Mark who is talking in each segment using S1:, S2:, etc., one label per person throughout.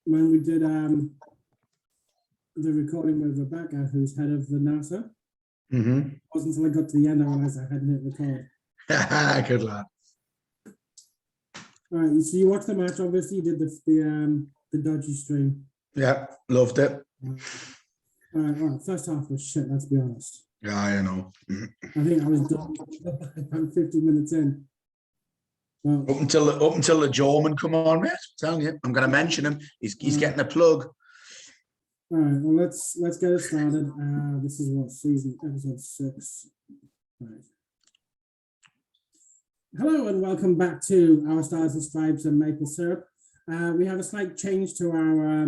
S1: when we did the recording with Rebecca, who's head of the NASA. It wasn't until I got to the end I realised I hadn't hit record.
S2: Good lad.
S1: All right, so you watched the match. Obviously, you did the dodgy stream.
S2: Yeah, loved it.
S1: All right, first half was shit. Let's be honest.
S2: Yeah, I know.
S1: I think I was done about 50 minutes in. Well,
S2: Up until the German come on, mate. I'm telling you, I'm going to mention him. He's getting a plug.
S1: All right, well let's get it started. This is what episode 6. Right. Hello and welcome back to Our Stars and Stripes and Maple Syrup. We have a slight change to our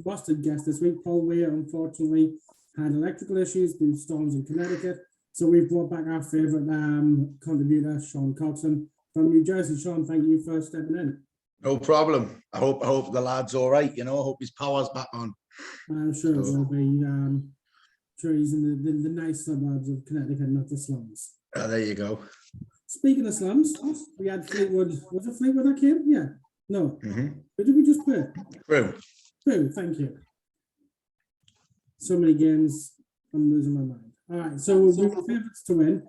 S1: rostered guest this week. Paul Weir, unfortunately, had electrical issues due to storms in Connecticut. So we've brought back our favourite contributor, Sean Coxon from New Jersey. Sean, thank you for stepping in.
S2: No problem. I hope the lad's all right. You know, I hope his power's back on.
S1: I'm sure it will be. Sure he's in the nice suburbs of Connecticut, not the slums.
S2: There you go.
S1: Speaking of slums, we had Fleetwood. Was it Fleetwood that came? Yeah. No. Who did we just play?
S2: Crew.
S1: Crew, thank you. So many games, I'm losing my mind. All right, so we were favourites to win.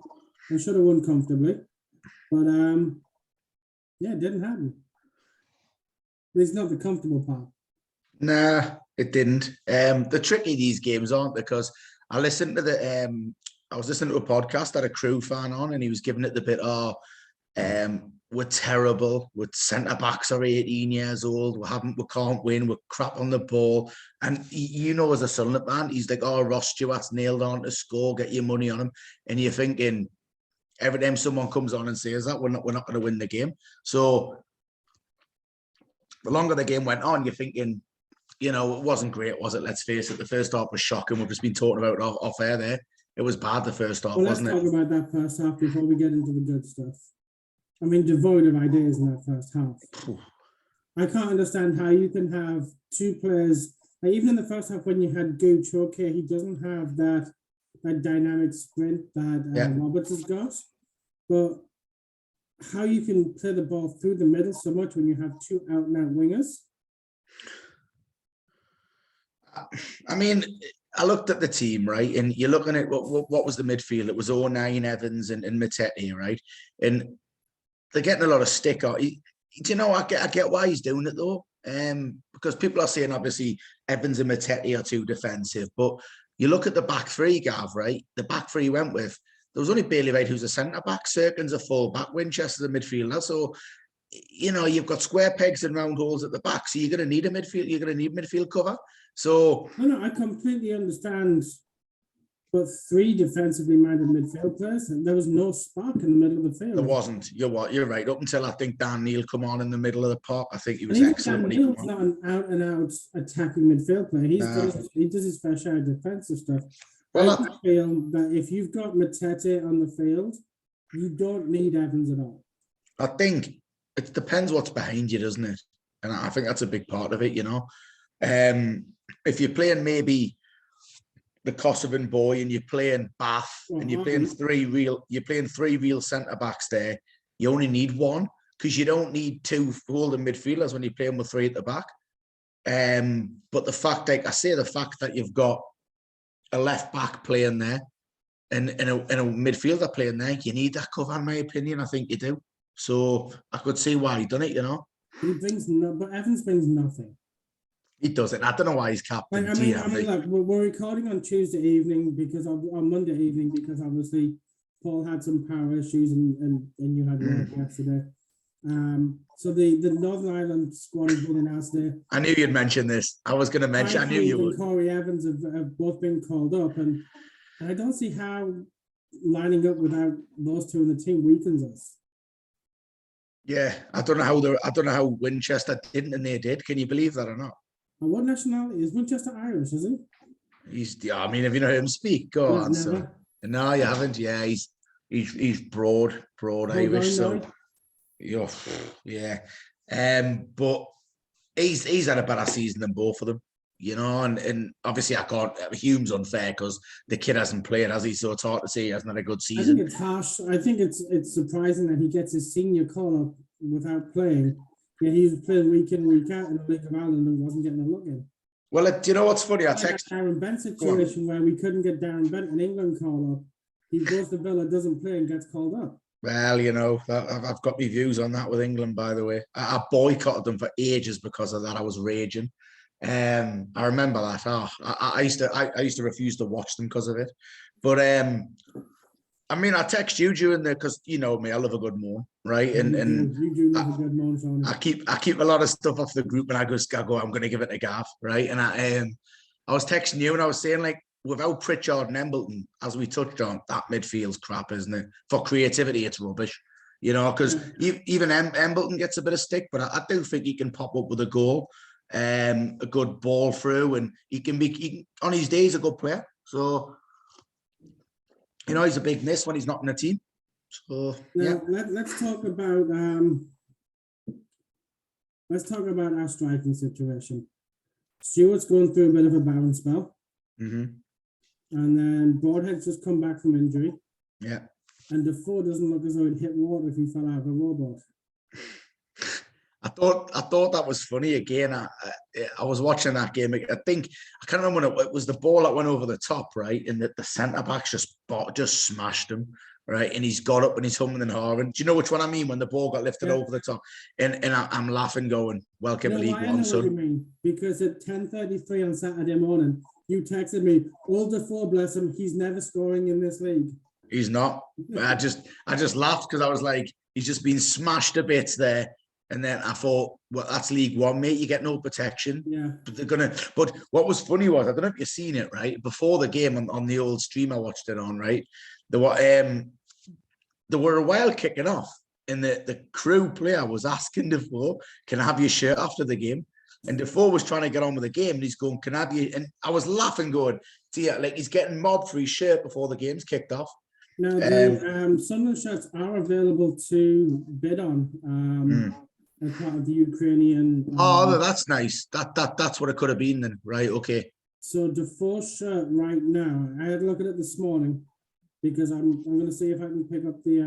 S1: I should have won comfortably. But, yeah, it didn't happen. It's not the comfortable part.
S2: Nah, it didn't. The tricky these games aren't, because I listened to I was listening to a podcast that a Crew fan on, and he was giving it the bit, we're terrible. We're centre backs are 18 years old. We can't win. We're crap on the ball. And you know, as a Sunderland fan, he's like, oh, Ross Stewart's nailed on to score. Get your money on him. And you're thinking, every time someone comes on and says that, we're not going to win the game. So the longer the game went on, you're thinking, you know, it wasn't great, was it? Let's face it. The first half was shocking. We've just been talking about it off air there. It was bad the first half, wasn't it?
S1: Let's talk about that first half before we get into the good stuff. I mean, devoid of ideas in that first half. I can't understand how you can have two players, like even in the first half when you had Gooch, okay, he doesn't have that dynamic sprint that Roberts has got. But how you can play the ball through the middle so much when you have two out-and-out wingers?
S2: I mean, I looked at the team, right? And you're looking at what was the midfield? It was 09, Evans and Matete, right? And they're getting a lot of stick. Do you know, I get why he's doing it, though. Because people are saying, obviously, Evans and Matete are too defensive. But you look at the back three, Gav, right? The back three he went with, there was only Bailey Wright, who's a centre-back, Serkin's a full-back, Winchester's a midfielder. So, you know, you've got square pegs and round holes at the back. So you're going to need a midfield. You're going to need midfield cover. So
S1: no, I completely understand. But 3 defensively minded midfield players, and there was no spark in the middle of the field.
S2: There wasn't. You're right. Up until I think Dan Neil come on in the middle of the park, I think he was excellent.
S1: Dan Neil's not an out-and-out attacking midfield player. He does his fair share of defensive stuff. Well, I feel that if you've got Matete on the field, you don't need Evans at all.
S2: I think it depends what's behind you, doesn't it? And I think that's a big part of it, you know. If you're playing maybe the Kosovan boy and you're playing Bath and you're playing three real centre backs there, you only need one, because you don't need 2 holding midfielders when you're playing with 3 at the back. But the fact that you've got a left back playing there and a midfielder playing there, you need that cover, in my opinion. I think you do. So I could see why he done it, you know.
S1: But Evans brings nothing.
S2: He doesn't. I don't know why he's captain.
S1: I mean, look, we're recording on Tuesday evening on Monday evening, because obviously Paul had some power issues and you had work yesterday. So the Northern Ireland squad has been announced there.
S2: I knew you'd mention this. I was going to mention. I knew you would.
S1: Corry Evans have both been called up, and I don't see how lining up without those two in the team weakens us.
S2: Yeah, I don't know how Winchester didn't and they did. Can you believe that or not?
S1: And what nationality is Winchester? Irish, is he?
S2: I mean, have you know him speak? Go on, so. No, you haven't. Yeah, he's broad Irish. So, yeah. But he's had a better season than both of them, you know. And obviously, I can't. Hume's unfair because the kid hasn't played, has he? So it's hard to say he hasn't had a good season.
S1: I think it's harsh. I think it's surprising that he gets his senior call up without playing. Yeah, he was playing week in, week out in the League of Ireland and wasn't getting a look in.
S2: Well, do you know what's funny? I
S1: Like that
S2: text.
S1: Darren Bent situation where we couldn't get Darren Bent in England called up. He goes to Villa, doesn't play, and gets called up.
S2: Well, you know, I've got my views on that with England, by the way. I boycotted them for ages because of that. I was raging. I remember that. I used to refuse to watch them because of it. But I mean, I text you during the, because you know me, I love a good moan, right? And
S1: you do love a good moan, Tony.
S2: I keep a lot of stuff off the group, and I go, I'm going to give it a gaff, right? And I was texting you, and I was saying, like, without Pritchard and Embleton, as we touched on, that midfield's crap, isn't it? For creativity, it's rubbish, you know, because even Embleton gets a bit of stick, but I do think he can pop up with a goal, a good ball through, and he can on his day, he's a good player. So, you know, he's a big miss when he's not in the team. So,
S1: now, let's talk about our striking situation. Stewart's going through a bit of a barren spell.
S2: Mm-hmm.
S1: And then Broadhead's just come back from injury.
S2: Yeah.
S1: And Defoe doesn't look as though he'd hit water if he fell out of a rowboat.
S2: I thought that was funny again. I was watching that game. I can't remember when it was the ball that went over the top, right? And the centre backs just smashed him, right? And he's got up and he's humming and hawing. Do you know which one I mean? When the ball got lifted over the top, and I'm laughing, going, "Welcome to League One,
S1: I know
S2: son."
S1: what you mean, because at 10:33 on Saturday morning, you texted me, "Old Defoe, bless him, he's never scoring in this league."
S2: He's not. I just laughed because I was like, he's just been smashed to bits there. And then I thought, well, that's League One, mate. You get no protection.
S1: Yeah.
S2: But what was funny was, I don't know if you've seen it, right? Before the game on the old stream I watched it on, right? There were a while kicking off, and the Crew player was asking Defoe, "Can I have your shirt after the game?" And Defoe was trying to get on with the game, and he's going, "Can I have you?" And I was laughing, going, "Dear, like he's getting mobbed for his shirt before the game's kicked off."
S1: Now the Sunderland shirts are available to bid on. As part of the Ukrainian.
S2: Oh, that's nice. That's what it could have been then, right? Okay.
S1: So Defoe's shirt right now, I had a look at it this morning because I'm going to see if I can pick up the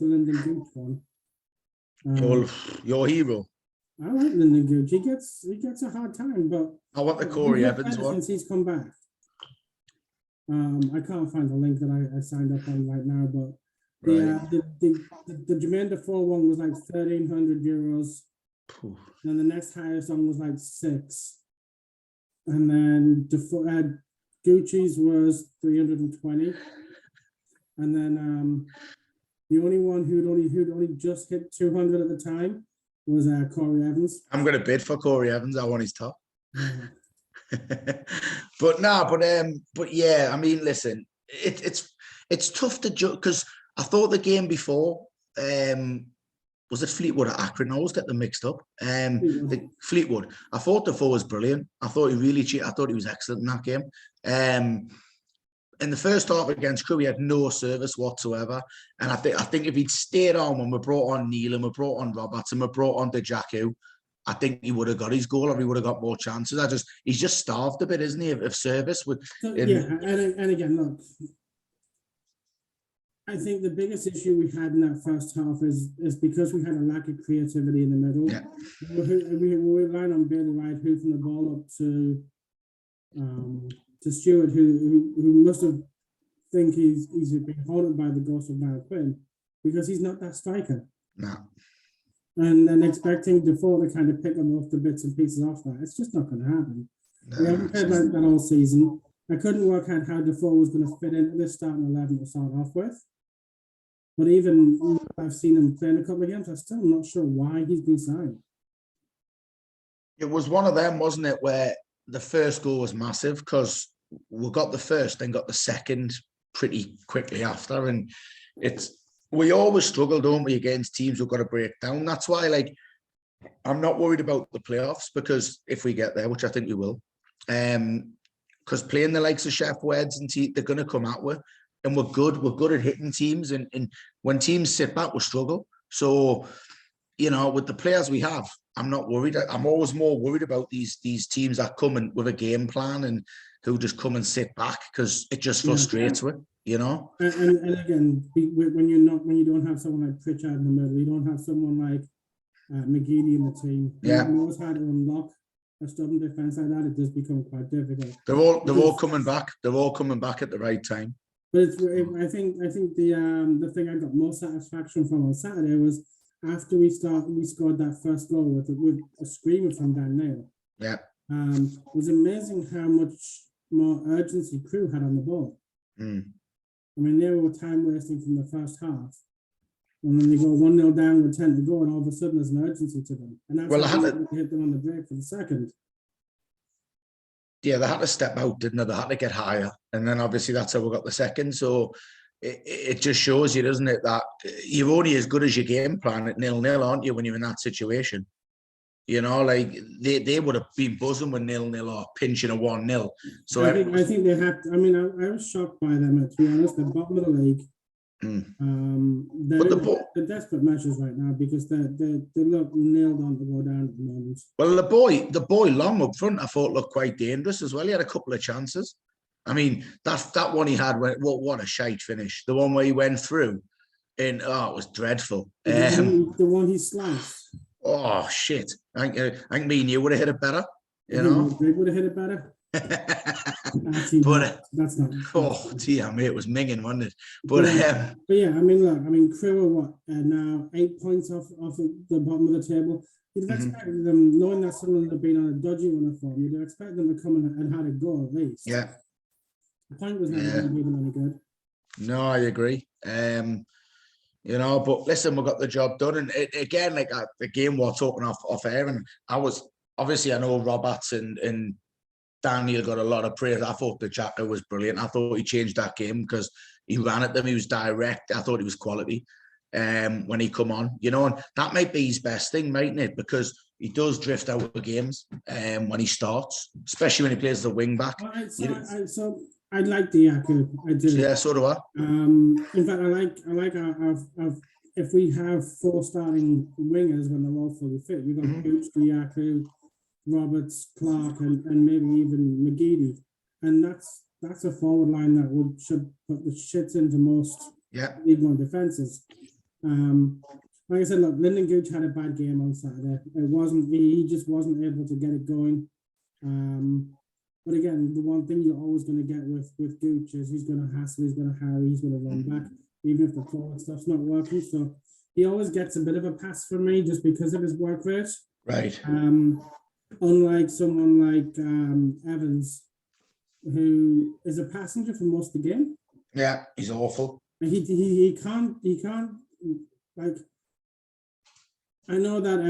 S1: Lyndon Gooch one.
S2: Your hero.
S1: I like Lyndon Gooch. He gets a hard time, but
S2: I want the Corry Evans one
S1: since he's come back. I can't find the link that I signed up on right now, but. The Jermaine Defoe one was like 1,300 euros. Then the next highest one was like 6. And then Gucci's was 320. And then the only one who'd only just hit 200 at the time was Corry Evans. I'm
S2: going to bid for Corry Evans. I want his top. But yeah, I mean, listen, it's tough to judge because I thought the game before, was it Fleetwood or Akron? I always get them mixed up. Fleetwood. I thought Defoe was brilliant. I thought I thought he was excellent in that game. In the first half against Crew, he had no service whatsoever. And I think if he'd stayed on when we brought on Neil and we brought on Roberts and we brought on Dejaku, I think he would have got his goal or he would have got more chances. He's just starved a bit, isn't he, of service?
S1: And again, look. I think the biggest issue we had in that first half is because we had a lack of creativity in the middle. Yeah. We were relying on Bailey Wright hoofing the ball up to Stewart, who must have think he's been haunted by the ghost of Niall Quinn because he's not that striker.
S2: No.
S1: And then expecting Defoe to kind of pick him off the bits and pieces off that, it's just not going to happen. No, we haven't played like that all season. I couldn't work out how Defoe was going to fit into this starting 11 to start off with. But even I've seen him playing a couple of games, I'm still not sure why he's been signed.
S2: It was one of them, wasn't it, where the first goal was massive because we got the first, then got the second pretty quickly after. And we always struggle, don't we, against teams who've got to break down. That's why, like, I'm not worried about the playoffs because if we get there, which I think we will, because playing the likes of Chef Weds and they're going to come out with. And we're good at hitting teams, and when teams sit back, we struggle. So, you know, with the players we have, I'm not worried. I'm always more worried about these teams that come in with a game plan and who just come and sit back because it just frustrates me, you know.
S1: And again, when you don't have someone like Pritchard in the middle, you don't have someone like McGeady in the team.
S2: Yeah.
S1: He knows how to unlock a stubborn defence like that. It does become quite difficult.
S2: They're all coming back. They're all coming back at the right time.
S1: But I think the thing I got most satisfaction from on Saturday was after we scored that first goal with a screamer from Dan Neil.
S2: Yeah.
S1: It was amazing how much more urgency Crew had on the ball.
S2: Mm.
S1: I mean, they were time wasting from the first half. And then they go 1-0 down with 10 to go, and all of a sudden there's an urgency to them. And that's why they hit them on the break for the second.
S2: Yeah, they had to step out, didn't they? They had to get higher. And then obviously that's how we got the second. So it just shows you, doesn't it, that you're only as good as your game plan at 0-0, aren't you, when you're in that situation? You know, like they would have been buzzing with 0-0 or pinching a 1-0. So
S1: I think they had. I mean, I was shocked by them. To be honest, the bottom of the league. They're desperate measures right now because they look nailed on to go down at the moment.
S2: Well, the boy Long up front, I thought looked quite dangerous as well. He had a couple of chances. I mean, that one he had, what a shite finish. The one where he went through, and it was dreadful.
S1: The one he sliced.
S2: Oh shit! I think me and you would have hit it better. You know,
S1: they would have hit it better. Actually,
S2: but
S1: that's not.
S2: Oh dear me, it was minging, wasn't it? But
S1: yeah, I mean, look, Crew are what now 8 points off the bottom of the table. You'd have expected them, knowing that Sunderland have been on a dodgy run of form, you'd have expected them to come and had a go at least.
S2: Yeah.
S1: The point was never going to be them any good.
S2: No, I agree. You know, but listen, we got the job done, and again, like the game we're talking off air, and I know Roberts and Daniel got a lot of praise. I thought the Jacker was brilliant. I thought he changed that game because he ran at them. He was direct. I thought he was quality when he come on, you know, and that might be his best thing, mightn't it? Because he does drift out of games when he starts, especially when he plays the wing back.
S1: So I like the Yaku. I do.
S2: Yeah, so do I.
S1: In fact, I like our if we have 4 starting wingers when they're all fully fit, we've got Gooch, Yaku, Roberts, Clark, and maybe even McGeady, and that's a forward line that should put the shits into most League One defenses. Like I said, look, Lyndon Gooch had a bad game on Saturday. He just wasn't able to get it going. But again, the one thing you're always going to get with Gooch is he's going to hassle, he's going to harry, he's going to run back, even if the forward stuff's not working. So he always gets a bit of a pass from me just because of his work rate.
S2: Right.
S1: Unlike someone like Evans, who is a passenger for most of the game.
S2: Yeah, he's awful.
S1: He can't like. I know that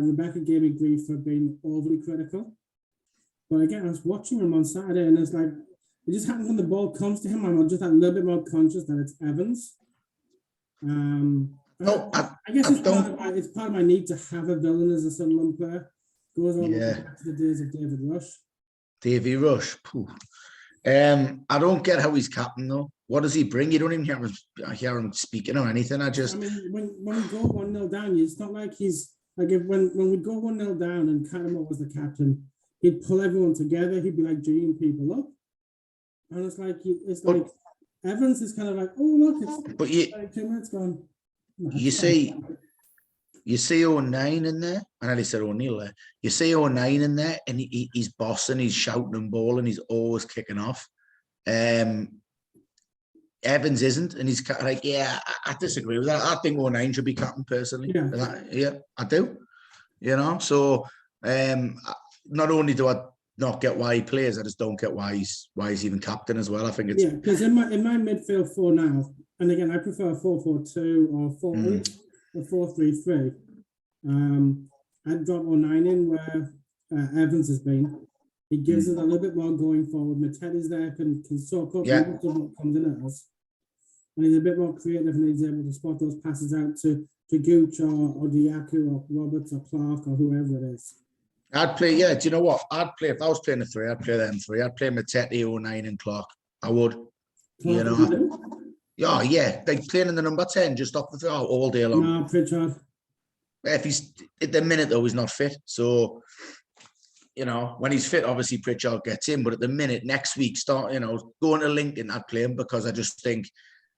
S1: Rebecca gave me grief for being overly critical, but again, I was watching him on Saturday, and it's like it just happens when the ball comes to him. I'm just a little bit more conscious that it's Evans. I guess it's part of my need to have a villain as a Sunderland player. Goes on back to the days of David Rush.
S2: Davy Rush. I don't get how he's captain though. What does he bring? You don't even hear him speaking or anything. I mean,
S1: when we go 1-0 down, it's not like he's like when we go 1-0 down and Cattermole was the captain, he'd pull everyone together. He'd be like geeing people up, and it's like Evans is kind of like, oh look, it's 2 minutes gone. No,
S2: you see 09 in there, and I said O'Neill there. You see 09 in there, and he's bossing, he's shouting and bawling, he's always kicking off. Evans isn't, and he's like, I disagree with that. I think 09 should be captain personally. Yeah, I do. You know, so not only do I not get why he plays, I just don't get why he's even captain as well. I think it's
S1: because in my midfield 4 now, and again I prefer 4-4-2 or 4-3-3. I'd drop 09 in where Evans has been. He gives us a little bit more going forward. Mattelli's there, can soak up what comes in at us. And he's a bit more creative and he's able to spot those passes out to Gooch or Diaku or Roberts or Clark or whoever it is.
S2: I'd play, do you know what? I'd play, if I was playing a 3, I'd play them 3. I'd play Mattetti, 09 and Clark. I would.
S1: Clark,
S2: you know. Yeah, like playing in the number 10 just off the throw all day long.
S1: No, Pritchard.
S2: If he's at the minute though, he's not fit. So, you know, when he's fit, obviously Pritchard gets in. But at the minute, next week, going to Lincoln, I'd play him because I just think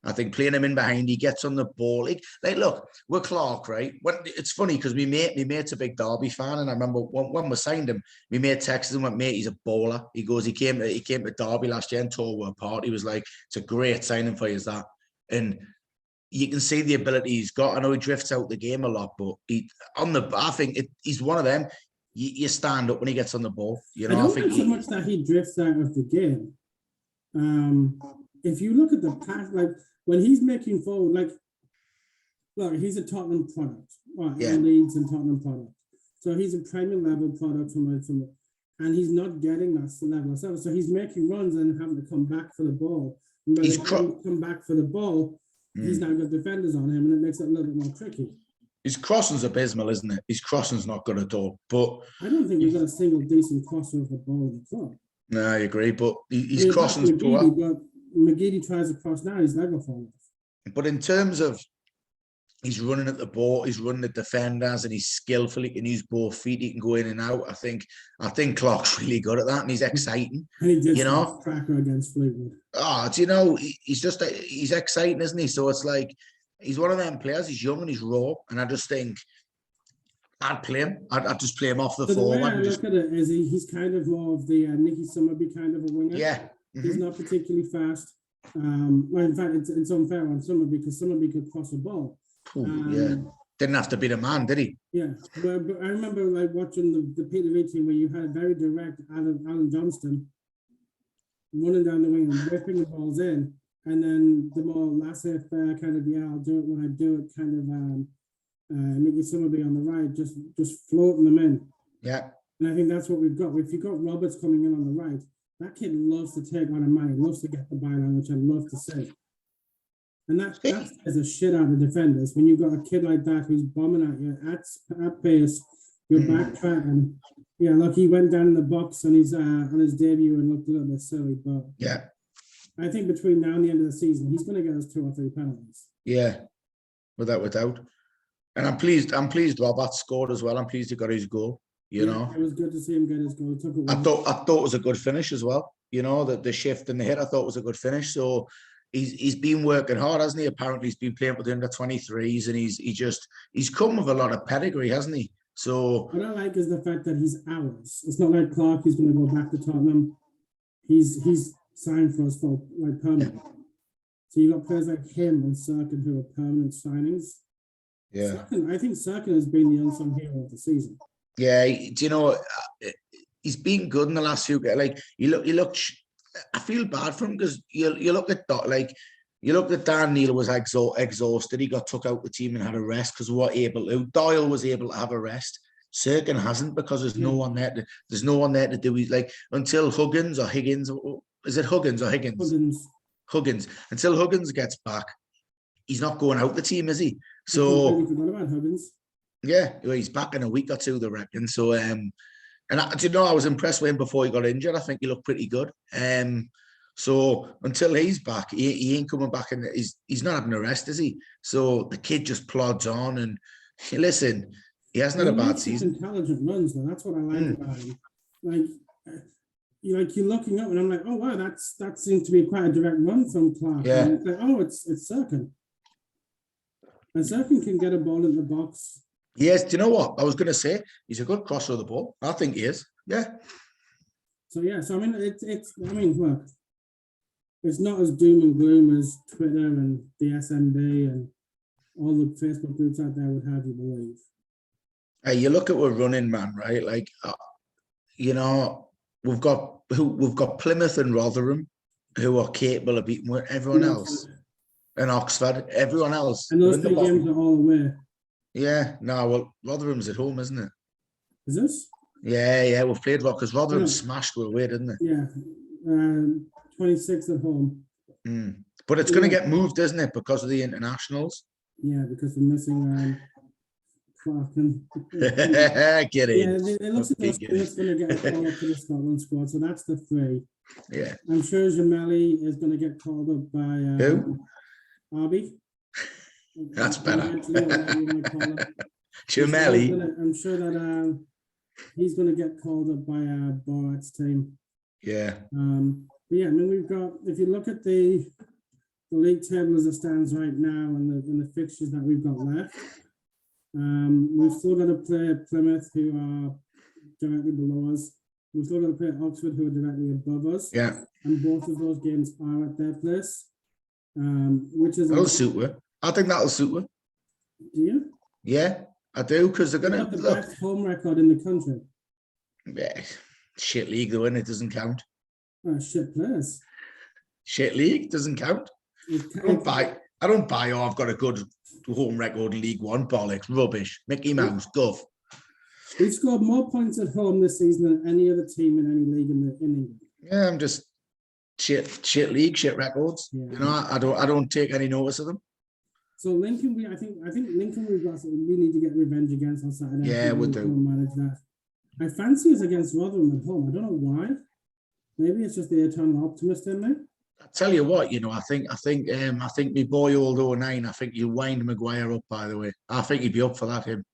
S2: I think playing him in behind, he gets on the ball. Like look, we're Clark, right? It's funny because my mate's a big Derby fan, and I remember when we signed him, my mate texted him, went, mate, he's a bowler. He goes, he came to Derby last year and tore were apart. He was like, it's a great signing for you, is that? And you can see the ability he's got. I know he drifts out the game a lot, but I think he's one of them. You stand up when he gets on the ball. You know,
S1: I don't think so much that he drifts out of the game. If you look at the pass, like when he's making forward, like, look, he's a Tottenham product, right? Yeah. Leeds and Tottenham product. So he's a Premier level product and he's not getting that level of service. So he's making runs and having to come back for the ball. And when come back for the ball, he's now got defenders on him, and it makes it a little bit more tricky.
S2: His crossing's abysmal, isn't it? His crossing's not good at all. But
S1: I don't think we've got a single decent crosser of the ball in the club.
S2: No, I agree, but his crossing's poor.
S1: But McGeady tries to cross now, he's never fallen.
S2: But in terms of he's running at the ball, he's running at defenders, and he's skillful. He can use both feet. He can go in and out. I think Clark's really good at that, and he's exciting.
S1: And he did, you know, cracker against Fleetwood.
S2: Do you know, he's exciting, isn't he? So it's like he's one of them players. He's young and he's raw, and I just think I'd play him. I'd just play him off the forward.
S1: The way I look at it is he's kind of more of the Nicky Summerby kind of a winger.
S2: Yeah.
S1: He's not particularly fast. Well, in fact, it's unfair on Summerby because Summerby could cross a ball.
S2: Yeah. Didn't have to be the man, did he?
S1: Yeah. But I remember like watching the Peter V team where you had a very direct Alan Johnston running down the wing and whipping the balls in. And then the more laissez-faire kind of, I'll do it when I do it kind of Nicky Summerby on the right, just floating them in.
S2: Yeah. And
S1: I think that's what we've got. If you've got Roberts coming in on the right, that kid loves to take on a man. He loves to get the byline, which I love to see. And that scares the shit out of defenders. When you've got a kid like that who's bombing at you at pace, you're backtracking. Yeah, look, he went down in the box on his debut and looked a little bit silly, but
S2: yeah,
S1: I think between now and the end of the season, he's going to get us 2 or 3 penalties.
S2: Yeah, without doubt. And I'm pleased Robert scored as well. I'm pleased he got his goal. You know,
S1: it was good to see him get his goal.
S2: I thought it was a good finish as well. You know, the shift and the hit I thought was a good finish. So he's been working hard, hasn't he? Apparently he's been playing with the under 23s, and he's come with a lot of pedigree, hasn't he? So
S1: what I like is the fact that he's ours. It's not like Clark who's going to go back to Tottenham. He's signed for us for like permanent. So you got players like him and Serkin who are permanent signings.
S2: Yeah,
S1: I think Serkin has been the unsung hero of the season.
S2: Yeah, do you know, he's been good in the last few games. Like you look. I feel bad for him because you look at Dan Neil was exhausted. He got took out the team and had a rest because we were able to. Doyle was able to have a rest. Serkin hasn't because there's no one there. There's no one there to do it. Like until Huggins or Higgins. Is it Huggins or Higgins? Huggins. Until Huggins gets back, he's not going out the team, is he? So.
S1: What about Huggins?
S2: Yeah, he's back in a week or two, they reckon. So, and I was impressed with him before he got injured. I think he looked pretty good. So until he's back, he ain't coming back, and he's not having a rest, is he? So the kid just plods on, and listen, he hasn't had a bad season.
S1: Intelligent runs, though. That's what I like about him. Like you're looking up, and I'm like, oh wow, that seems to be quite a direct run from Clark.
S2: Yeah.
S1: And it's like, oh, it's Serkin, and Serkin can get a ball in the box.
S2: Yes, do you know what I was going to say? He's a good crosser of the ball. I think he is. Yeah.
S1: So I mean, look, it's not as doom and gloom as Twitter and the SMB and all the Facebook groups out there would have you believe.
S2: Hey, you look at we're running, man, right? Like, you know, we've got Plymouth and Rotherham who are capable of beating everyone else, and Oxford, everyone else.
S1: And those 3 games are all away.
S2: Yeah, no, well, Rotherham's at home, isn't it?
S1: Is this?
S2: Yeah, we've played because Rotherham smashed with away, didn't it?
S1: Yeah, 26 at home.
S2: But it's going to get moved, isn't it, because of the internationals?
S1: Yeah, because we're missing Clark and
S2: get in.
S1: Yeah, it looks like it's going to get a call up to the Scotland squad, so that's the 3.
S2: Yeah,
S1: I'm sure Jameli is going to get called up by
S2: who?
S1: Arby.
S2: That's better. Jameli.
S1: I'm sure that he's going to get called up by Borat's team.
S2: Yeah.
S1: But yeah, I mean, we've got, if you look at the the league table as it stands right now and the fixtures that we've got left. We've still got to play Plymouth, who are directly below us. We've still got to play Oxford, who are directly above us.
S2: Yeah.
S1: And both of those games are at their place, which is...
S2: That'll suit her. I think that'll suit her.
S1: Do you?
S2: Yeah, I do, because they're going to...
S1: the best home record in the country.
S2: Yeah, shit league, though, and it doesn't count.
S1: Shit players.
S2: Shit league doesn't count. I don't buy, oh, I've got a good home record in League One, bollocks, rubbish, Mickey Mouse, guff.
S1: We've scored more points at home this season than any other team in any league in England.
S2: Yeah, I'm just shit league, shit records. Yeah. You know, I don't take any notice of them.
S1: So Lincoln, I think Lincoln we need to get revenge against on Saturday.
S2: Yeah, we do.
S1: Manage that. I fancy us against Rotherham at home. I don't know why. Maybe it's just the eternal optimist in me.
S2: I tell you what, you know, I think my boy old 09, I think you wind Maguire up, by the way. I think he'd be up for that, him.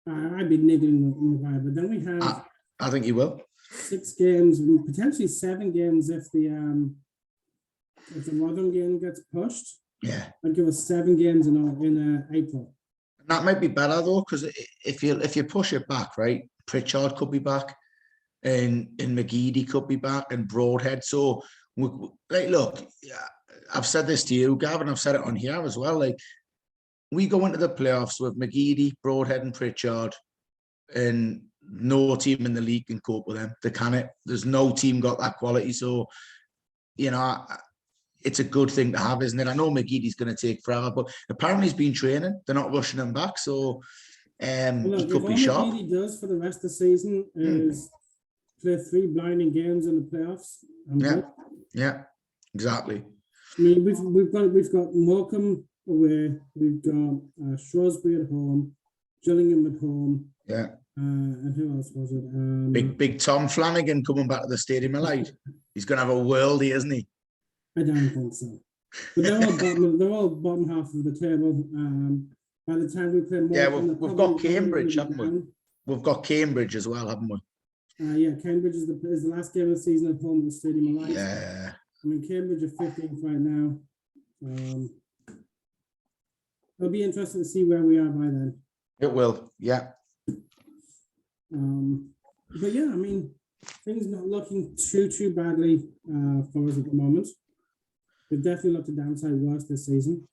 S1: I'd be niggling Maguire, but then we have...
S2: I think he will.
S1: 6 games, potentially 7 games if the Rotherham game gets pushed.
S2: Yeah.
S1: I'd give us 7 games in April.
S2: That might be better, though, because if you push it back, right, Pritchard could be back, and McGeady could be back, and Broadhead. So, like, look, I've said this to you, Gavin, I've said it on here as well. Like, we go into the playoffs with McGeady, Broadhead, and Pritchard, and no team in the league can cope with them. They can't. There's no team got that quality. So, you know, it's a good thing to have, isn't it? I know McGeady's going to take forever, but apparently he's been training. They're not rushing him back, so he could be sharp.
S1: What McGeady does for the rest of the season is play 3 blinding games in the playoffs.
S2: Yeah, exactly.
S1: I mean, we've got Morecambe away. We've got Shrewsbury at home, Gillingham at home.
S2: Yeah.
S1: And who else was it?
S2: Big Tom Flanagan coming back to the Stadium of Light. He's going to have a worldie, isn't he?
S1: I don't think so. But they're all bottom half of the table. By the time we play more,
S2: we've got Cambridge, haven't we? We've got Cambridge as well, haven't we?
S1: Cambridge is the last game of the season at home at the Stadium of Light.
S2: Yeah.
S1: I mean, Cambridge are 15th right now. It'll be interesting to see where we are by then.
S2: It will, yeah.
S1: But yeah, I mean, things not looking too badly for us at the moment. We've definitely looked a downside worse this season.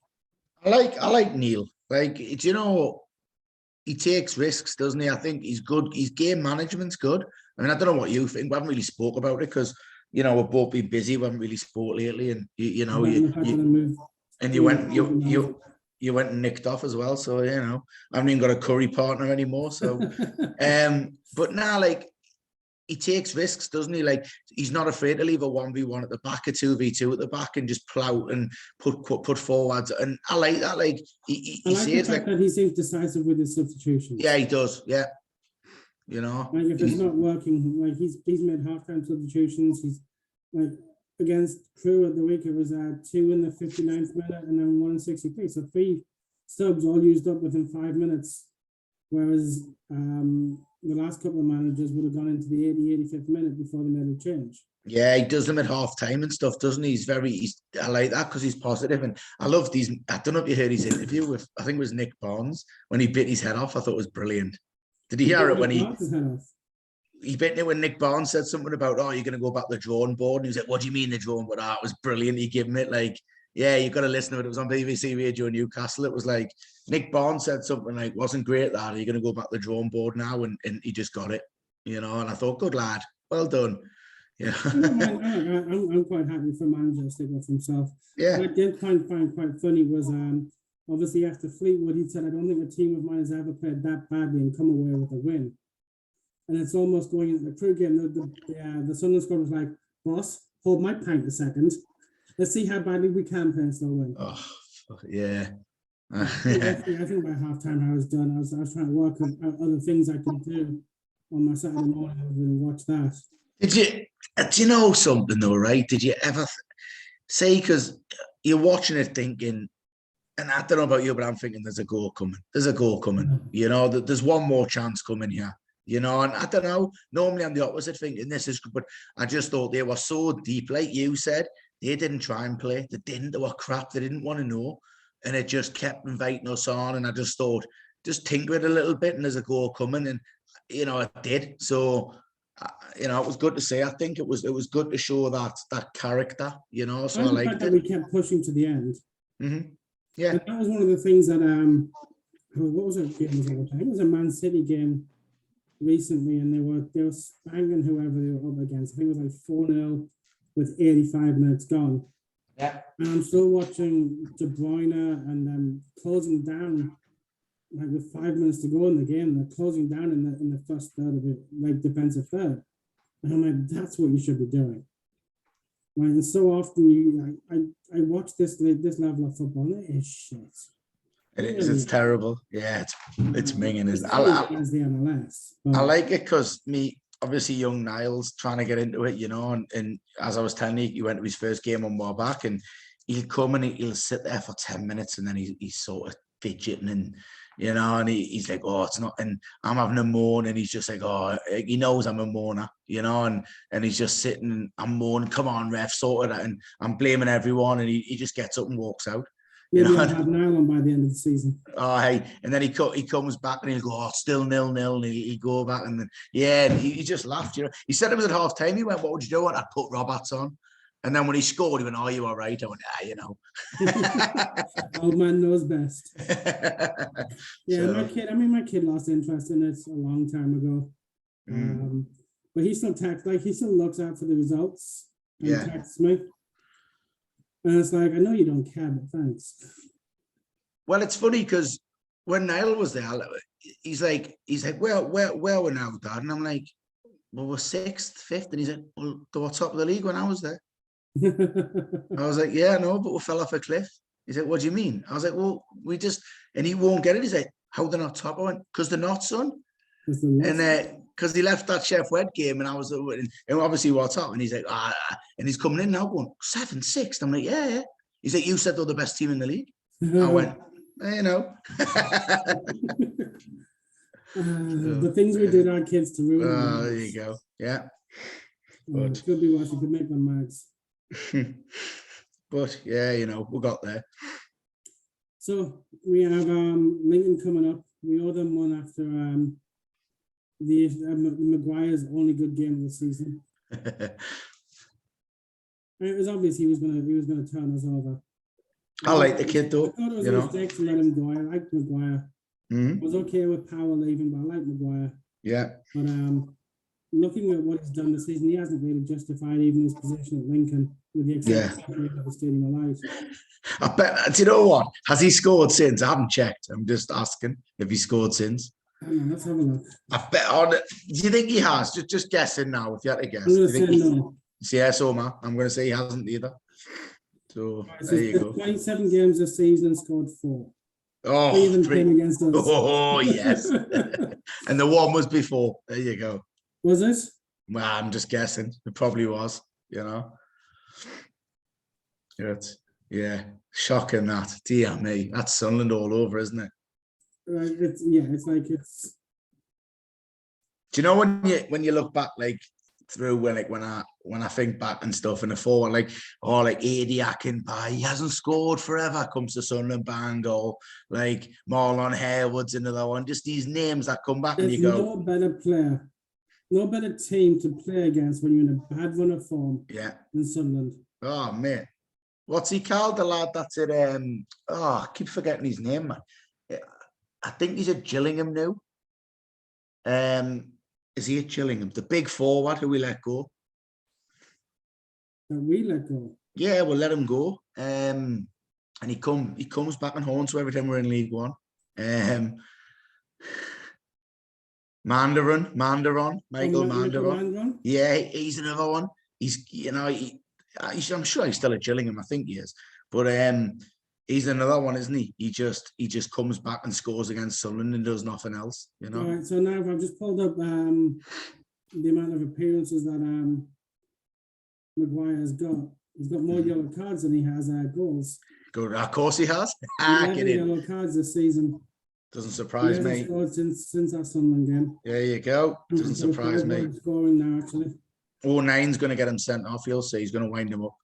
S2: I like Neil. Like, you know, he takes risks, doesn't he? I think he's good. His game management's good. I mean, I don't know what you think. We haven't really spoke about it because, you know, we've both been busy. We haven't really spoke lately, and you went and nicked off as well. So, you know, I haven't even got a curry partner anymore. So, but now, like, he takes risks, doesn't he? Like, he's not afraid to leave a 1v1 at the back, a 2v2 at the back, and just plow and put forwards. And I like that. Like, he says, like,
S1: that he seems decisive with his substitutions.
S2: Yeah, he does. Yeah, you know,
S1: like if it's not working, like he's made halftime substitutions. He's like against Crew at the week. It was 2 in the 59th minute and then 1 in 63. So 3 subs all used up within 5 minutes, whereas the last couple of managers would have gone into the 85th minute before they made a change.
S2: Yeah, he does them at half time and stuff, doesn't he? I like that because he's positive. And I love these. I don't know if you heard his interview with, I think it was Nick Barnes, when he bit his head off. I thought it was brilliant. Did you hear it when he bit it when Nick Barnes said something about, oh, you're going to go back to the drawing board? And he was like, what do you mean the drawing board? It was brilliant. He gave him it like, yeah, you've got to listen to it. It was on BBC Radio Newcastle. It was like, Nick Barnes said something like, wasn't great that. Are you going to go back to the drawing board now? And he just got it, you know. And I thought, good lad, well done. Yeah,
S1: I'm quite happy for manager to stick with himself.
S2: Yeah,
S1: what I did find quite funny was obviously after Fleetwood, he said, I don't think a team of mine has ever played that badly and come away with a win. And it's almost going into the Crew game. The Sunderland squad was like, boss, hold my pint a second. Let's see how badly we can play and still win.
S2: Oh, yeah.
S1: I think by halftime I was done. I was trying to work on other things I could do on my Saturday morning and watch that.
S2: Do you know something though, right? Did you ever say, because you're watching it thinking, and I don't know about you, but I'm thinking there's a goal coming. There's a goal coming. You know, there's one more chance coming here. You know, and I don't know. Normally I'm the opposite, thinking this is good, but I just thought they were so deep, like you said. they didn't try and play. They didn't. They were crap. They didn't want to know. And it just kept inviting us on. And I just thought, just tinker it a little bit. And there's a goal coming. And, it did. So, it was good to see. I think it was good to show that character, so I liked it.
S1: We kept pushing to the end.
S2: Mm-hmm. Yeah.
S1: And that was one of the things that, what was it? It was a Man City game recently, and they were banging whoever they were up against. I think it was like 4-0 with 85 minutes gone.
S2: Yeah.
S1: And I'm still watching De Bruyne and them closing down, like with 5 minutes to go in the game. They're closing down in the first third of it, like defensive third. And I'm like, that's what you should be doing. Right? And so often I watch this level of football, and it is shit.
S2: It is. It's terrible. Yeah, it's minging. I like it because obviously young Niall's trying to get into it, and as I was telling you, he went to his first game on my back, and he'll come and he'll sit there for 10 minutes, and then he's sort of fidgeting, and and he's like, oh, it's not, and I'm having a moan, and he's just like, oh, he knows I'm a moaner, and he's just sitting, and I'm moaning, come on, ref, sort it out, and I'm blaming everyone, and he just gets up and walks out.
S1: Maybe I'll have Niall on by the end of the season.
S2: Oh, hey, and then he comes back and he'll go, oh, still 0-0, and he'll go back, and then and he just laughed. He said it was at half time. He went, what would you do? I put Roberts on, and then when he scored, he went, oh, you all right? I went,
S1: Old man knows best. Yeah, so, my kid lost interest in it a long time ago. But he still he still looks out for the results and texts me. And it's like, I know you don't care, but thanks.
S2: Well, it's funny because when Niall was there, he's like, where we're now, Dad? And I'm like, well, we're 6th, 5th. And he's like, well, they were top of the league when I was there. I was like, yeah, no, but we fell off a cliff. He's like, what do you mean? I was like, well, and he won't get it. He's like, how they're not top? I went, because they're not, son. And because he left that Chef Wed game, and I was, and obviously what's up, and he's like, and he's coming in now going 7th, 6th. I'm like, yeah. He's like, you said they're the best team in the league. I went,
S1: the things we did our kids to ruin.
S2: There you go. Yeah.
S1: It could be worse. You could make them mags.
S2: But yeah, we got there.
S1: So we have Lincoln coming up. We owe them one after the Maguire's only good game of the season. It was obvious he was gonna turn us over.
S2: I like the kid though.
S1: I thought it was a mistake to let him go. I liked Maguire. I was okay with Power leaving, but I like Maguire.
S2: Yeah. But
S1: looking at what he's done this season, he hasn't really justified even his position at Lincoln, with the exception of the Stadium of Light.
S2: I bet. Do you know what? Has he scored since? I haven't checked. I'm just asking if he scored since.
S1: Let's have a look.
S2: I bet on it. Do you think he has? Just guessing now, if you had to guess.
S1: I'm going to say no.
S2: Yeah, so man, I'm going to say he hasn't either. So there you go.
S1: 27 games this season, scored 4.
S2: Oh,
S1: 3 against us.
S2: Oh, yes. And the one was before. There you go.
S1: Was it?
S2: Well, I'm just guessing. It probably was, Yeah, shocking that. Dear me, that's Sunderland all over, isn't it?
S1: Right. It's like it's.
S2: Do you know when you look back through when I think back and stuff in the forward, Adi Akinpie, he hasn't scored forever, comes to Sunderland, bang goal, Marlon Harewood's another one, just these names that come back.
S1: There's
S2: and you go,
S1: no better player, no better team to play against when you're in a bad run of form than Sunderland.
S2: Oh man, what's he called, the lad that's at I keep forgetting his name, man. I think he's at Gillingham now. Is he at Gillingham? The big forward who we let go.
S1: That we let go?
S2: Yeah, we'll let him go. And he comes back and haunts every time we're in League One. Mandarin, Michael Mandarin. Yeah, he's another one. He's, I'm sure he's still at Gillingham. I think he is. But he's another one, isn't he? He just comes back and scores against Sunderland and does nothing else,
S1: All right, so now I've just pulled up the amount of appearances that Maguire has got. He's got more yellow cards than he has goals.
S2: Good, of course he has.
S1: 11 yellow cards this season.
S2: Doesn't surprise me.
S1: Scored since that Sunderland game.
S2: There you go. Doesn't surprise me.
S1: Scoring now, actually.
S2: 09's going to get him sent off. You'll see. He's going to wind him up.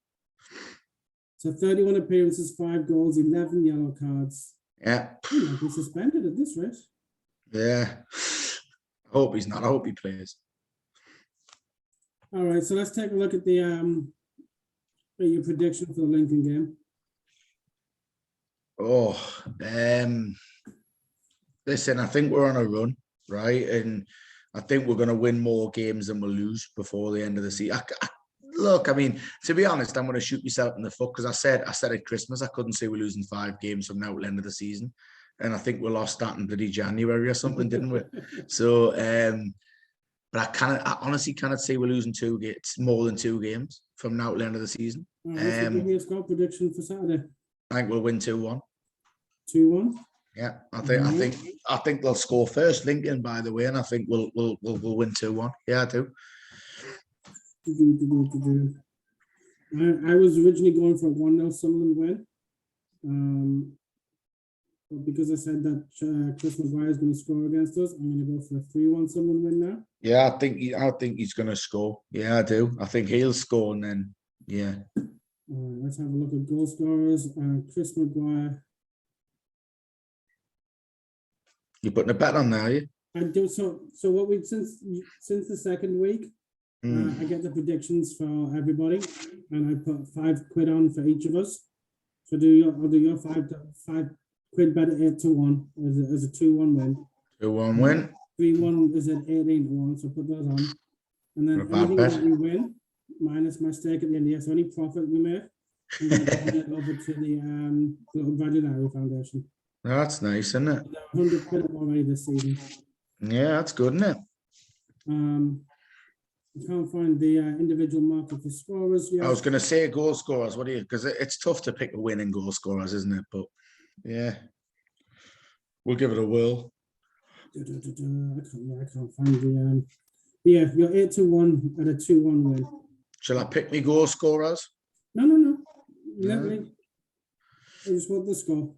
S1: So 31 appearances, 5 goals, 11 yellow cards.
S2: Yeah.
S1: He might be suspended at this rate.
S2: Yeah. I hope he's not. I hope he plays.
S1: All right, so let's take a look at the your prediction for the Lincoln game.
S2: Oh, listen, I think we're on a run, right? And I think we're going to win more games than we'll lose before the end of the season. Look, I mean, to be honest, I'm going to shoot myself in the foot because I said at Christmas I couldn't say we're losing 5 games from now to the end of the season, and I think we lost that in bloody January or something, didn't we? So, but I honestly cannot say we're losing 2 games, more than 2 games from now to the end of the season.
S1: All right, so give me a score prediction for Saturday.
S2: I think we'll win 2-1.
S1: 2-1.
S2: Yeah, I think they'll score first, Lincoln, by the way, and I think we'll win 2-1. Yeah, I do.
S1: I was originally going for a 1-0 Sunderland win. But because I said that Chris Maguire is going to score against us, I'm going to go for a 3-1 Sunderland win now.
S2: Yeah, I think he's going to score. Yeah, I do. I think he'll score, and then yeah.
S1: Let's have a look at goal scorers. Chris Maguire.
S2: You're putting a bet on there, are you?
S1: I do. So what we since the second week, I get the predictions for everybody, and I put £5 on for each of us. So I'll do your five quid bet at 8-1 as a 2-1 win.
S2: 2-1 win.
S1: 3-1 is at 18-1. So put those on, and then anything that we win minus my stake at the end of the year. So any profit we make, I'm going to hand it over to the Little Bradley Diary Foundation.
S2: That's nice, isn't it?
S1: 100 quid already this season.
S2: Yeah, that's good, isn't it?
S1: I can't find the individual market for scorers yet.
S2: I was going to say goal scorers. What do you? Because it's tough to pick a winning goal scorers, isn't it? But yeah, we'll give it a whirl.
S1: I can't find the. Yeah, you're 8-1 at a 2-1 win.
S2: Shall I pick me goal scorers?
S1: No. Let me. I just want the score.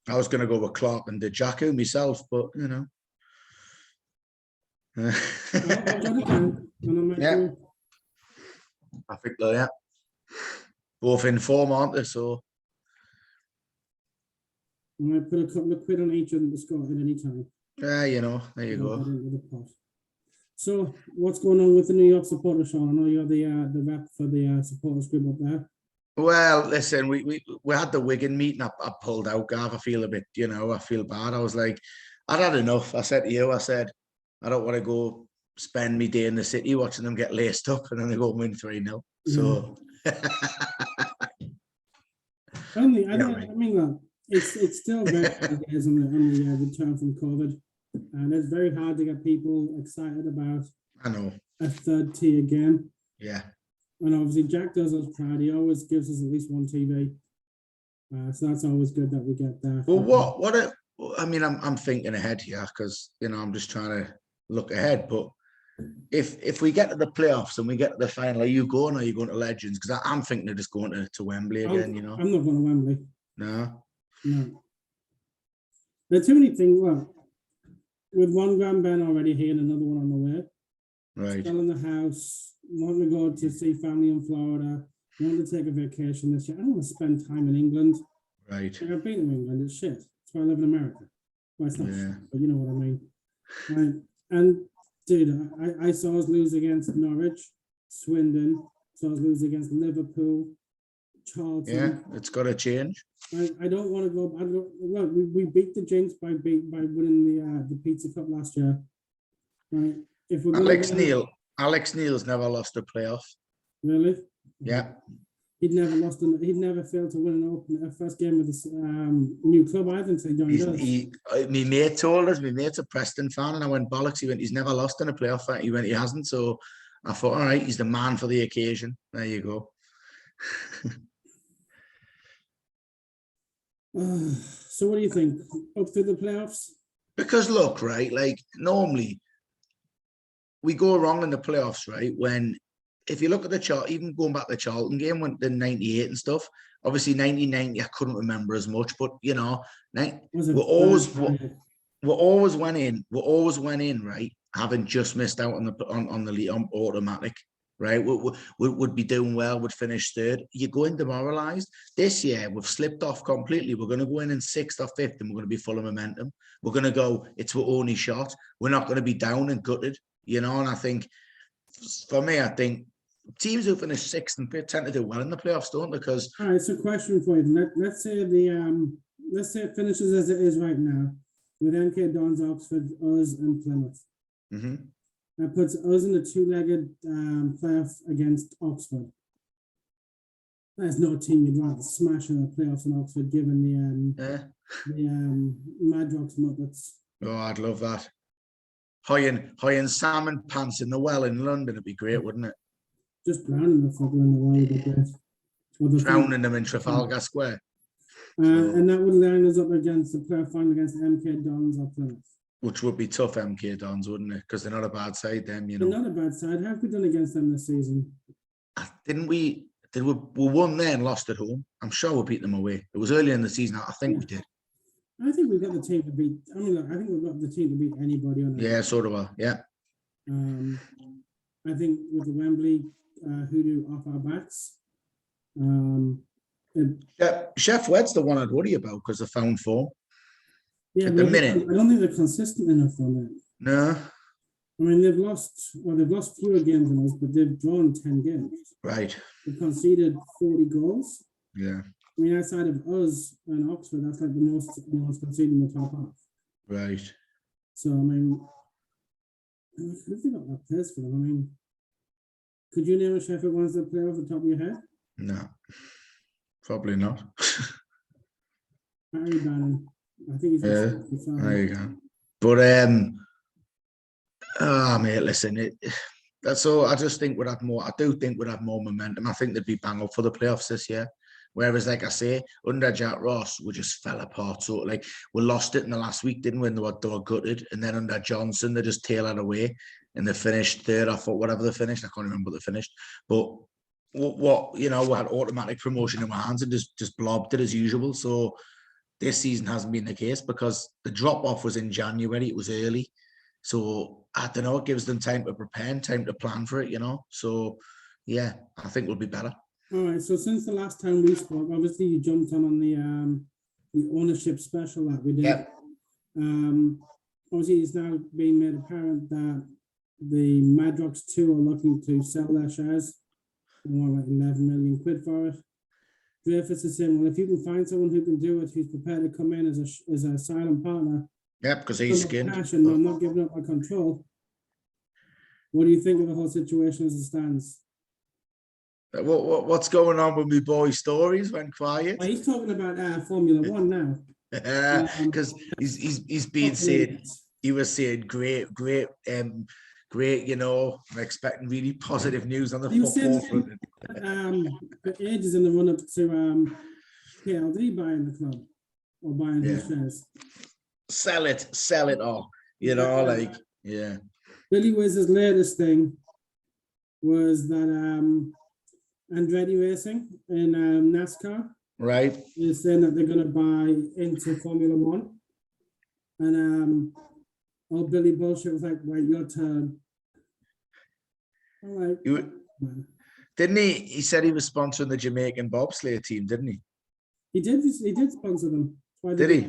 S2: I was going to go with Clark and Dejaku myself, but you know. Yeah, I think they're both in form, aren't they? So
S1: I might put a couple of quid on each of them to score at any time.
S2: Yeah, you know, there you go.
S1: So, what's going on with the New York supporters, Sean? I know you're the rep for the supporters group up there.
S2: Well, listen, we had the Wigan meeting. I pulled out, Gav. I feel a bit, I feel bad. I was like, I'd had enough. I said to you, I don't want to go spend me day in the city watching them get laced up and then they go and win 3-0. So,
S1: I mean, look, it's still very early days on the return from COVID, and it's very hard to get people excited about.
S2: I know
S1: a third tier game.
S2: Yeah.
S1: And obviously Jack does us proud. He always gives us at least one TV. So that's always good that we get that.
S2: Well, I'm thinking ahead here because, I'm just trying to look ahead. But if we get to the playoffs and we get to the final, are you going or are you going to Legends? Because I'm thinking of just going to Wembley again,
S1: I'm not going to Wembley.
S2: No.
S1: There are too many things. Well, with one grand Ben already here and another one on the way.
S2: Right.
S1: Selling the house, wanting to go to see family in Florida, wanting to take a vacation this year. I don't want to spend time in England.
S2: Right.
S1: Like, I've been to England, it's shit. That's why I live in America. Well, it's not shit, but you know what I mean. Right. And dude, I saw us lose against Norwich, Swindon, saw us lose against Liverpool, Charlton.
S2: Yeah, it's got to change.
S1: I don't want to go. Look, we beat the Jinx by winning the Pizza Cup last year. Right. If we're
S2: Alex Neil's never lost a playoff.
S1: Really?
S2: Yeah.
S1: He'd never failed to win a first game with this new club either until he joined us.
S2: My mate told us, my mate's a Preston fan, and I went bollocks. He went, he's never lost in a playoff. He went, he hasn't. So I thought, all right, he's the man for the occasion. There you go.
S1: So what do you think? Up through the playoffs? Because
S2: look, right, like normally we go wrong in the playoffs, right? When if you look at the chart, even going back to the Charlton game, when the 98 and stuff, obviously 1990, I couldn't remember as much, but we always went in, right? Having just missed out on the lead on automatic, right? Would be doing well, would finish third. You're going demoralised. This year, we've slipped off completely. We're going to go in 6th or 5th, and we're going to be full of momentum. We're going to go, it's our only shot. We're not going to be down and gutted, you know. And I think, for me, I think teams who finish 6th and 5th tend to do well in the playoffs, don't they? Because
S1: all right, so question for you. Let's say it finishes as it is right now, with MK Dons, Oxford, us, and Plymouth.
S2: mm-hmm.
S1: That puts us in a two-legged playoff against Oxford. There's no team you'd rather smash in the playoffs in Oxford, given the Madrox Muppets.
S2: Oh, I'd love that. Hoying salmon pants in the well in London, it'd be great, wouldn't it?
S1: Just drowning the football in the well would be great.
S2: Drowning them in Trafalgar Square.
S1: And that would line us up against the playoff final against MK Dons or Plymouth.
S2: Which would be tough, MK Dons, wouldn't it? Because they're not a bad side, them, you know.
S1: They're not a bad side. How have we done against them this season?
S2: Didn't we? We won there and lost at home. I'm sure we beat them away. It was earlier in the season. I think we did.
S1: I think we've got the team to beat. I mean, look, I think we've got the team to beat anybody on that.
S2: Yeah, so do I. Yeah.
S1: I think with the Wembley hoodoo off our backs.
S2: Chef Wed's the one I'd worry about because they found form.
S1: Yeah,
S2: at the minute.
S1: I don't think they're consistent enough on that.
S2: No.
S1: I mean, they've lost fewer games than us, but they've drawn 10 games.
S2: Right.
S1: They've conceded 40 goals.
S2: Yeah.
S1: I mean, outside of us and Oxford, that's like the most conceded in the top half.
S2: Right.
S1: So, I mean, who've they got that players for them? I mean, could you name a Sheffield Wednesday player off the top of your head?
S2: No. Probably not.
S1: Barry Bannon. I think he's
S2: there you go. But mate, listen, that's all. I just think we'd have more. I do think we'd have more momentum. I think they'd be bang up for the playoffs this year. Whereas, like I say, under Jack Ross, we just fell apart. So, like, we lost it in the last week, didn't we? They were gutted, and then under Johnson, they just tailored away, and they finished third or fourth, whatever they finished. I can't remember what they finished, but. What you know, we had automatic promotion in our hands and just blobbed it as usual. So this season hasn't been the case because the drop off was in January. It was early, so I don't know. It gives them time to prepare and time to plan for it, you know. So yeah, I think we'll be better.
S1: All right. So since the last time we spoke, obviously you jumped on the ownership special that we did.
S2: Yep.
S1: Obviously, it's now being made apparent that the Madrox 2 are looking to sell their shares. More like 11 million quid for it. Dreyfus is saying, well, if you can find someone who can do it, who's prepared to come in as a silent partner.
S2: Yep, because he's skinned.
S1: Passion, I'm not giving up my control. What do you think of the whole situation as it stands?
S2: What's going on with me boy stories went quiet?
S1: Well, he's talking about Formula One now.
S2: Because he's been saying, he was saying great, you know, I'm expecting really positive news on the football front.
S1: For ages in the run-up to KLD buying the club or buying his shares.
S2: Sell it all, you know, like, yeah.
S1: Billy Wiz's latest thing was that Andretti Racing in NASCAR is saying that they're going to buy into Formula One. And old Billy Bullshit was like, wait, your turn. All right.
S2: Didn't he? He said he was sponsoring the Jamaican bobsleigh team, didn't he?
S1: He did sponsor them.
S2: Did he?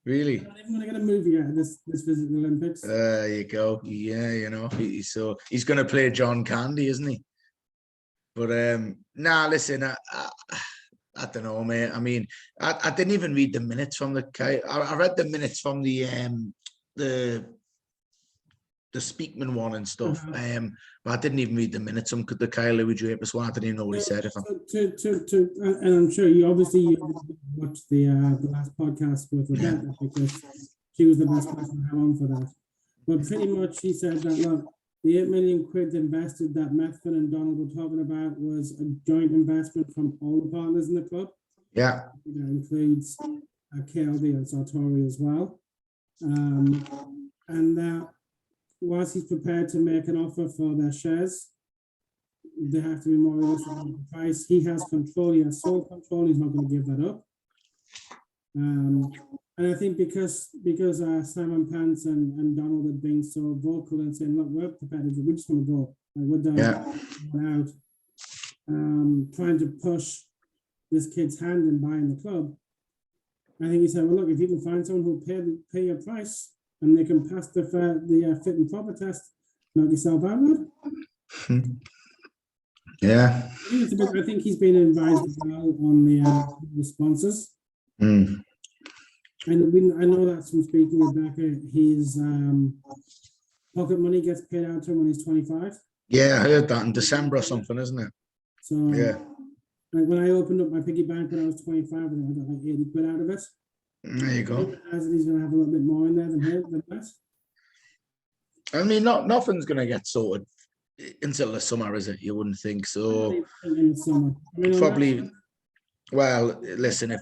S2: Really?
S1: I'm not even going to get a movie out of this visit to the Olympics.
S2: There you go. Yeah, you know, he's going to play John Candy, isn't he? But listen, I don't know, mate. I mean, I didn't even read the minutes from I read the minutes from the Speakman one and stuff. But I didn't even read the minutes from the Kyle Louis-Dreyfus one. I didn't even know what he said.
S1: And I'm sure you watched the last podcast with Rebecca because she was the best person to have on for that. But pretty much she said that, look, the 8 million quid invested that Methvin and Donald were talking about was a joint investment from all the partners in the club.
S2: Yeah.
S1: That includes KLD and Sartori as well. And that whilst he's prepared to make an offer for their shares, they have to be more realistic on the price. He has control, he has sole control, he's not going to give that up. And And I think because Simon Pants and Donald had been so vocal and saying, look, we're competitive, we just want to go. Like, we're done.
S2: Yeah.
S1: We're out. Trying to push this kid's hand in buying the club. I think he said, well, look, if you can find someone who'll pay your price and they can pass the fit and proper test, knock yourself out, lad.
S2: Yeah.
S1: I think he's been advised well on the sponsors.
S2: Mm.
S1: And I know that from speaking with Becca, his pocket money gets paid out to him when he's 25.
S2: Yeah, I heard that in December or something, isn't it?
S1: So
S2: yeah.
S1: Like when I opened up my piggy bank when I was 25, and I got like 80 quid out of it.
S2: There you go.
S1: As he's going to have a little bit more in there than that.
S2: I mean, nothing's going to get sorted until the summer, is it? You wouldn't think so.
S1: In the summer. I mean,
S2: probably. Well, listen.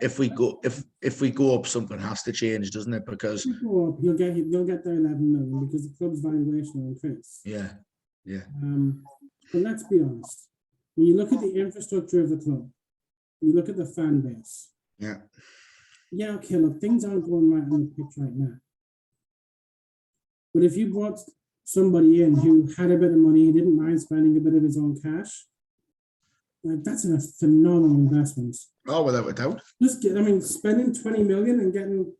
S2: If we go up, something has to change, doesn't it? Because
S1: if you go up, you'll get their 11 million because the club's valuation will increase.
S2: Yeah.
S1: But let's be honest. When you look at the infrastructure of the club, you look at the fan base. Yeah, okay, look, things aren't going right on the pitch right now. But if you brought somebody in who had a bit of money, he didn't mind spending a bit of his own cash, like that's a phenomenal investment.
S2: Oh, without a doubt.
S1: Spending 20 million and getting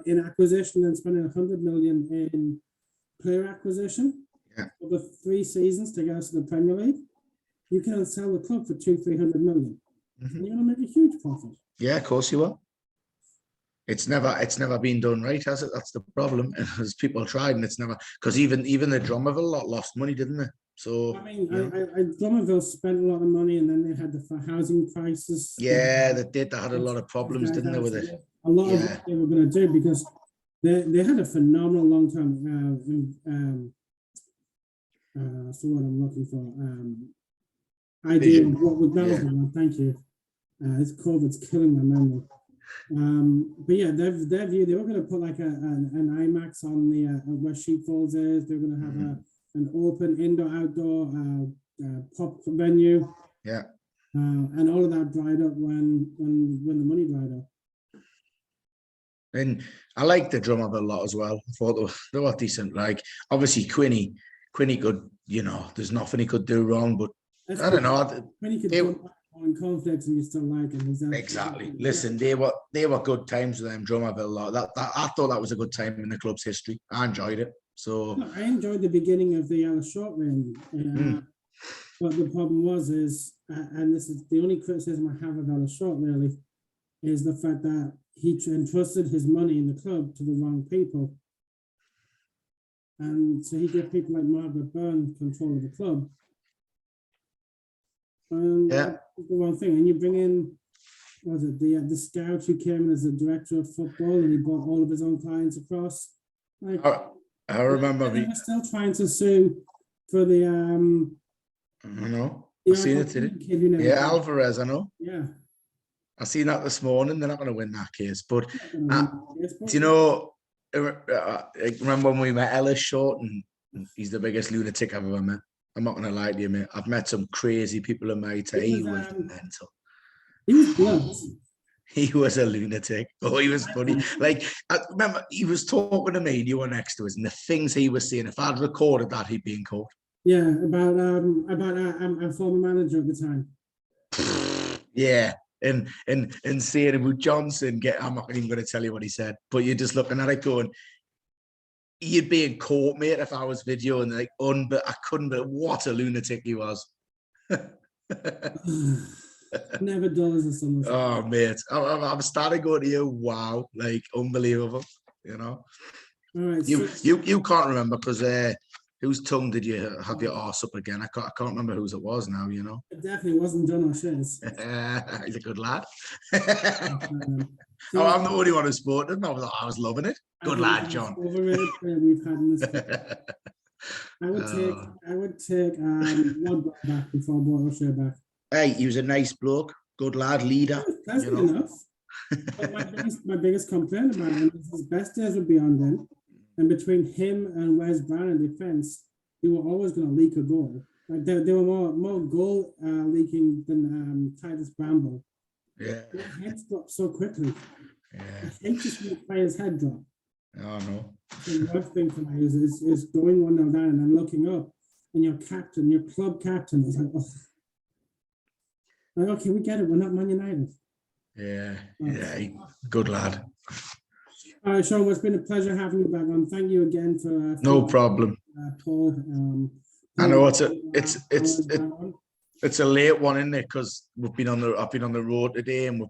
S1: in acquisition and spending 100 million in player acquisition over 3 seasons to get us to the Premier League, you can sell the club for 200-300 million. And you're going to make a huge profit. Yeah,
S2: of course you will. It's never been done right, has it? That's the problem. As people tried, and it's never, because even the Drummondville lot lost money, didn't they? So
S1: Drummondville spent a lot of money, and then they had the housing crisis.
S2: Yeah, they did. They had a lot of problems, didn't they, with it?
S1: A lot of what they were going to do because they had a phenomenal long-term. So what I'm looking for idea of what would that was. Thank you. This COVID's killing my memory. But yeah, their view, they were going to put like an IMAX on the where Sheepfolds is. They're going to have an open indoor-outdoor pop venue.
S2: Yeah.
S1: And all of that dried up when the money dried up.
S2: And I like the Drummondville a lot as well. I thought they were decent. Like obviously Quinny could, there's nothing he could do wrong, but I don't know.
S1: Quinny could do on conflicts and you still like him.
S2: Exactly. Listen, they were good times with them Drummondville a lot. I thought that was a good time in the club's history. I enjoyed it. So
S1: I enjoyed the beginning of the Yellow Short Range. But the problem is, and this is the only criticism I have of Yellow Short really, is the fact that he entrusted his money in the club to the wrong people. And so he gave people like Margaret Byrne control of the club. And that's the wrong thing. And you bring in, what was it, the scout who came in as the director of football and he brought all of his own clients across. Like,
S2: I remember.
S1: They were still trying to sue for the...
S2: I know. I've seen it today. Alvarez, I know.
S1: Yeah.
S2: I seen that this morning. They're not going to win that case. But do you know, I remember when we met Ellis Short, and he's the biggest lunatic I've ever met. I'm not going to lie to you, mate. I've met some crazy people in my time. He was mental.
S1: He was blunt.
S2: He was a lunatic. Oh, he was funny. Like, I remember he was talking to me and you were next to us, and the things he was saying, if I'd recorded that, he'd be in court.
S1: Yeah, about a former manager at the time.
S2: Yeah. And saying about Johnson, I'm not even going to tell you what he said, but you're just looking at it going, you'd be in court, mate, if I was videoing, like, but I couldn't, but what a lunatic he was.
S1: Never dull as a summer.
S2: Oh, mate, I'm starting going to you, wow, like, unbelievable,
S1: All right,
S2: you can't remember, because whose tongue did you have your arse up again? I can't remember whose it was now,
S1: It definitely wasn't John O'Shea's.
S2: He's a good lad. I'm the only one who supported him. I was loving it. Good lad, John.
S1: Overrated player we've had in this game. I would take one back before I brought O'Shea back.
S2: Hey, he was a nice bloke, good lad, leader.
S1: That's enough. But my biggest complaint about him is his best days were beyond him. And between him and Wes Brown in defence, they were always going to leak a goal. Like they were more goal leaking than Titus Bramble.
S2: Yeah.
S1: Their heads drop so quickly.
S2: Yeah.
S1: I hate to see the player's head drop.
S2: Oh no.
S1: The worst thing for me is going 1-0 down and then looking up, and your captain, your club captain, is like, oh. Like, okay, we get it. We're not Man United.
S2: Yeah. Yeah. Good lad.
S1: All right, Sean, it's been a pleasure having you back on. Thank you again for
S2: No problem.
S1: Paul.
S2: I know
S1: Paul,
S2: it's a late one, isn't it? Because I've been on the road today, and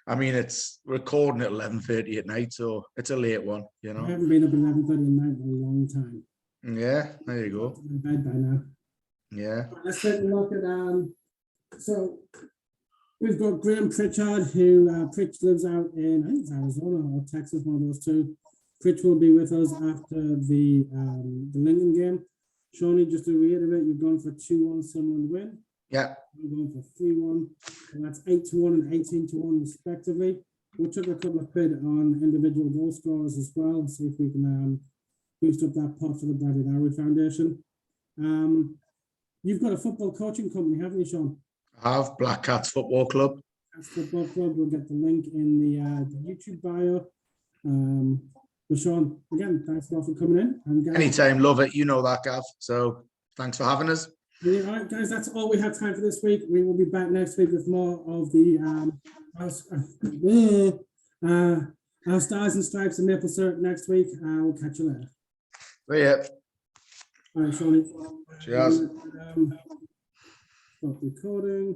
S2: it's recording at 11:30 at night, so it's a late one, you know.
S1: I haven't been up at 11:30 at night in a long time.
S2: Yeah, there you go.
S1: I'm in bed by now.
S2: Yeah.
S1: Let's take a look at so we've got Graham Pritchard, who Pritch lives out in, I think it's Arizona or Texas, one of those two. Pritch will be with us after the Lincoln game. Shawnee, just to reiterate, you've gone for 2-1 Sunderland win.
S2: Yeah.
S1: You're going for 3-1, and that's 8-1 and 18-1 respectively. We'll took a couple of quid on individual goal scorers as well, and see if we can boost up that pot for the Bradley Lowry Foundation. You've got a football coaching company, haven't you, Sean?
S2: I have Black Cats Football Club.
S1: Cats Football Club. We'll get the link in the YouTube bio. But Sean, again, thanks a lot for coming in. And guys,
S2: Anytime, love it. You know that, Gav. So thanks for having us.
S1: Yeah, all right, guys, that's all we have time for this week. We will be back next week with more of the our Stars and Stripes and Maple Syrup next week. We'll catch you later.
S2: See ya.
S1: All right, Shawnee.
S2: Cheers.
S1: Stop recording.